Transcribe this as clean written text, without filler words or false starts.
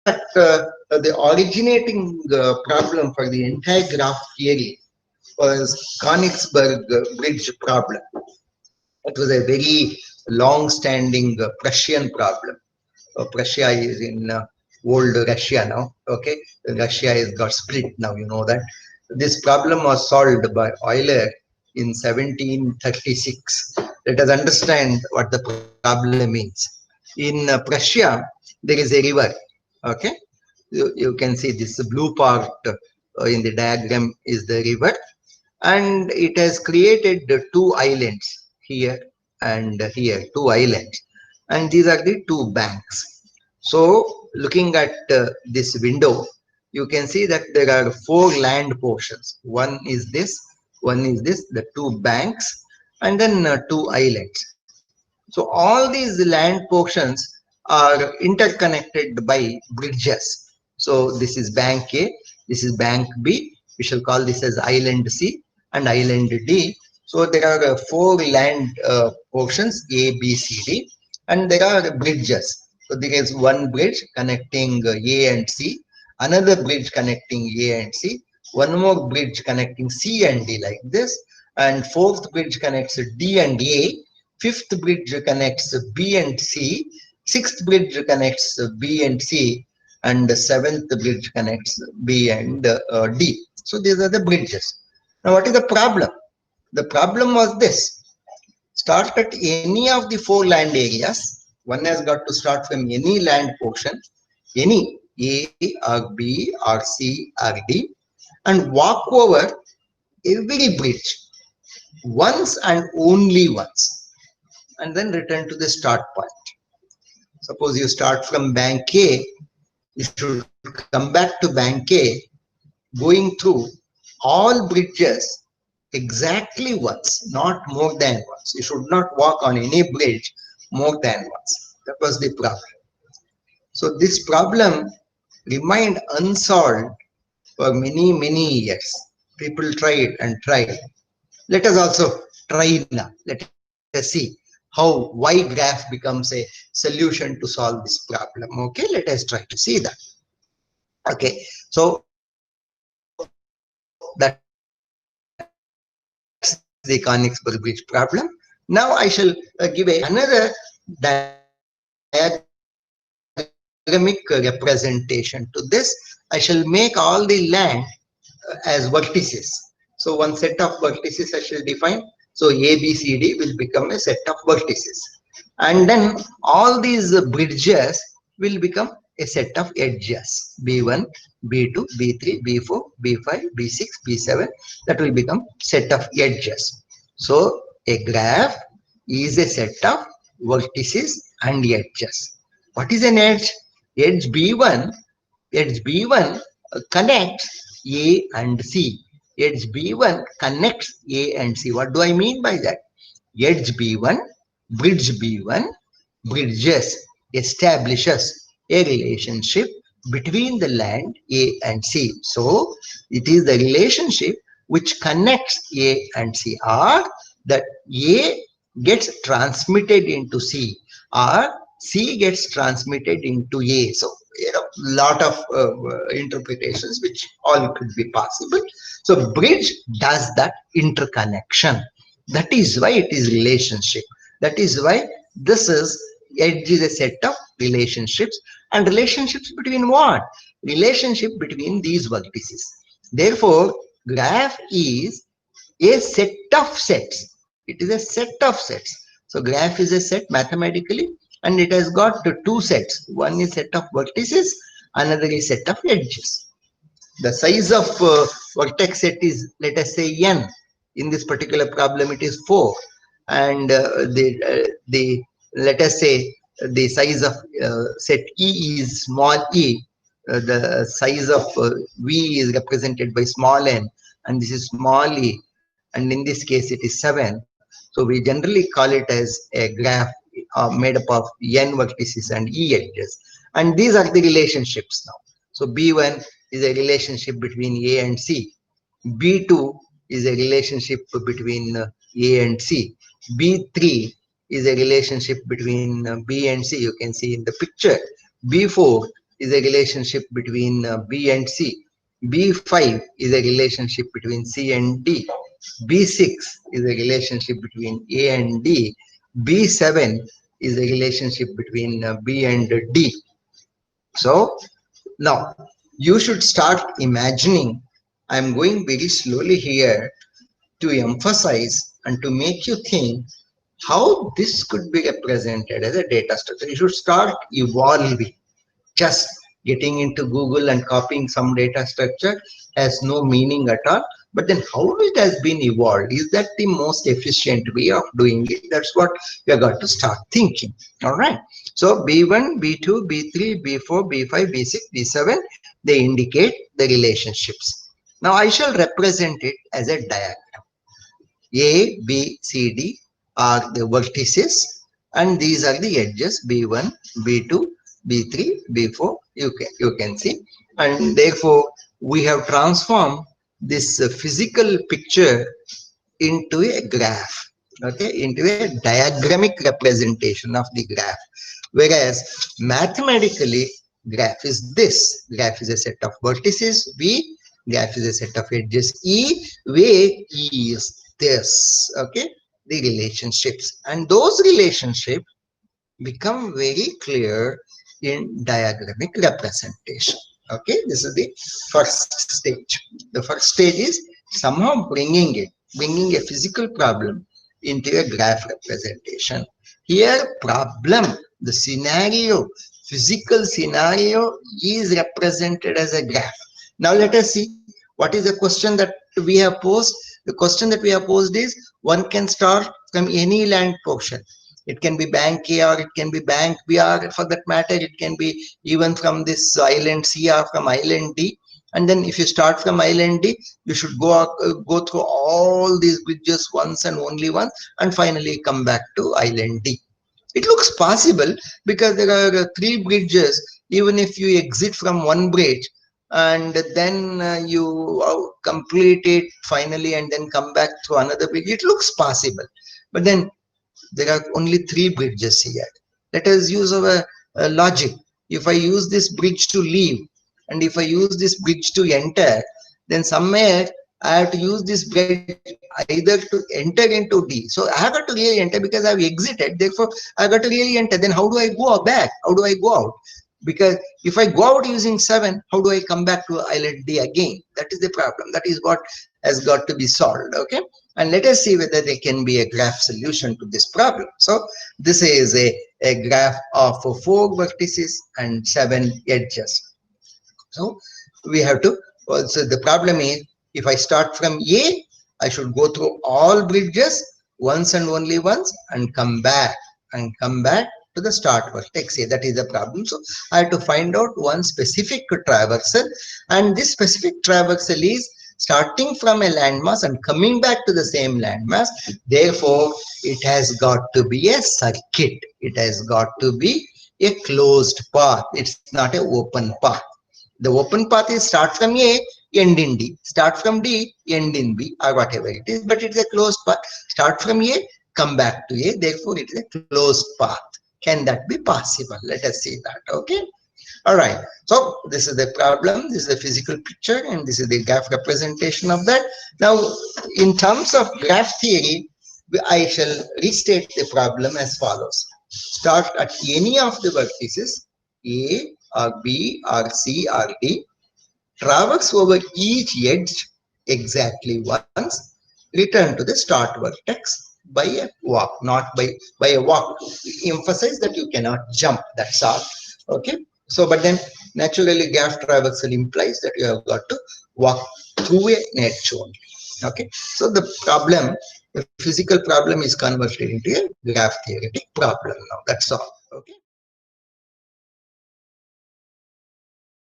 the originating problem for the entire graph theory was Königsberg bridge problem. It was a very long-standing Prussian problem. Prussia is in old Russia now. Okay, Russia has got split now. You know that. This problem was solved by Euler in 1736. Let us understand what the problem means. In Prussia, there is a river. Okay, you can see this blue part in the diagram is the river, and it has created the two islands here and here, two islands, and these are the two banks. So looking at this window, you can see that there are four land portions. One is this, the two banks, and then two islands. So all these land portions are interconnected by bridges. So this is bank A, this is bank B. We shall call this as island C and island D. So there are four land portions A, B, C, D, and there are bridges. So there is one bridge connecting A and C, another bridge connecting A and C, one more bridge connecting C and D like this, and fourth bridge connects D and A, fifth bridge connects B and C, sixth bridge connects B and C, and the seventh bridge connects B and D. So these are the bridges. Now what is the problem? The problem was this: start at any of the four land areas. One has got to start from any land portion, any A or B or C or D, and walk over every bridge once and only once, and then return to the start point. Suppose you start from bank A, you should come back to bank A, going through all bridges exactly once, not more than once. You should not walk on any bridge more than once. That was the problem. So this problem remained unsolved for many, many years. People tried and tried. Let us also try now. Let us see how Y graph becomes a solution to solve this problem. Okay, let us try to see that. Okay, so that's the Königsberg bridge problem. Now I shall give another diagramic representation to this. I shall make all the land as vertices. So one set of vertices I shall define. So A, B, C, D will become a set of vertices, and then all these bridges will become a set of edges: B1, B2, B3, B4, B5, B6, B7. That will become set of edges. So a graph is a set of vertices and edges. What is an edge? Edge B1, connects A and C. Edge B1 connects A and C. What do I mean by that? Edge B1, bridge B1 bridges, establishes a relationship between the land A and C. So it is the relationship which connects A and C, or that A gets transmitted into C, or C gets transmitted into A. So lot of interpretations which all could be possible. So bridge does that interconnection. That is why it is relationship. That is why this is edge is a set of relationships, and relationships between what? Relationship between these vertices. Therefore, graph is a set of sets. It is a set of sets. So graph is a set mathematically, and it has got two sets. One is set of vertices, another is set of edges. The size of vertex set is, let us say, n. In this particular problem it is 4, and the let us say the size of set E is small e. The size of V is represented by small n, and this is small e, and in this case it is 7. So we generally call it as a graph made up of n vertices and e edges, and these are the relationships now. So B1 is a relationship between A and C. B2 is a relationship between A and C. B3 is a relationship between B and C. You can see in the picture. B4 is a relationship between B and C. B5 is a relationship between C and D. B6 is a relationship between A and D. B7 is a relationship between B and D. So now you should start imagining. I'm going very slowly here to emphasize and to make you think how this could be represented as a data structure. You should start evolving. Just getting into Google and copying some data structure has no meaning at all. But then how it has been evolved, is that the most efficient way of doing it? That's what we have got to start thinking. All right. So B1, B2, B3, B4, B5, B6, B7, they indicate the relationships. Now I shall represent it as a diagram. A, B, C, D are the vertices, and these are the edges B1, B2, B3, B4. You can see, and therefore we have transformed this physical picture into a graph, okay, into a diagrammic representation of the graph. Whereas mathematically, graph is this. Graph is a set of vertices B, graph is a set of edges E, where E is this, okay, the relationships, and those relationships become very clear in diagrammic representation. Okay, this is the first stage. The first stage is somehow bringing a physical problem into a graph representation. Here, problem, the scenario, physical scenario is represented as a graph. Now let us see what is the question that we have posed. The question that we have posed is, one can start from any land portion. It can be bank A or it can be bank B, or for that matter, it can be even from this island C or from island D. And then if you start from island D, you should go through all these bridges once and only once, and finally come back to island D. It looks possible because there are 3 bridges. Even if you exit from one bridge and then you complete it finally and then come back to another bridge, it looks possible. But then there are only 3 bridges here. Let us use our logic. If I use this bridge to leave and if I use this bridge to enter, then somewhere I have to use this bridge either to enter into D. So I have got to really enter because I have exited. Therefore, I have got to really enter. Then how do I go back? How do I go out? Because if I go out using 7, how do I come back to island D again? That is the problem. That is what has got to be solved. Okay. And let us see whether there can be a graph solution to this problem. So this is a graph of 4 vertices and 7 edges. So we have to, so the problem is, if I start from A, I should go through all bridges once and only once and come back to the start vertex A. That is the problem. So I have to find out one specific traversal, and this specific traversal is starting from a landmass and coming back to the same landmass. Therefore, it has got to be a circuit. It has got to be a closed path. It's not an open path. The open path is start from A, end in D. Start from D, end in B, or whatever it is. But it's a closed path. Start from A, come back to A. Therefore, it is a closed path. Can that be possible? Let us see that. Okay. All right. So this is the problem. This is the physical picture, and this is the graph representation of that. Now, in terms of graph theory, I shall restate the problem as follows. Start at any of the vertices, A or B or C or D. Traverse over each edge exactly once. Return to the start vertex by a walk, not by a walk. Emphasize that you cannot jump. That's all. Okay. So, but then naturally graph traversal implies that you have got to walk through a edge only. Okay. So the problem, the physical problem, is converted into a graph theoretic problem now. That's all. Okay.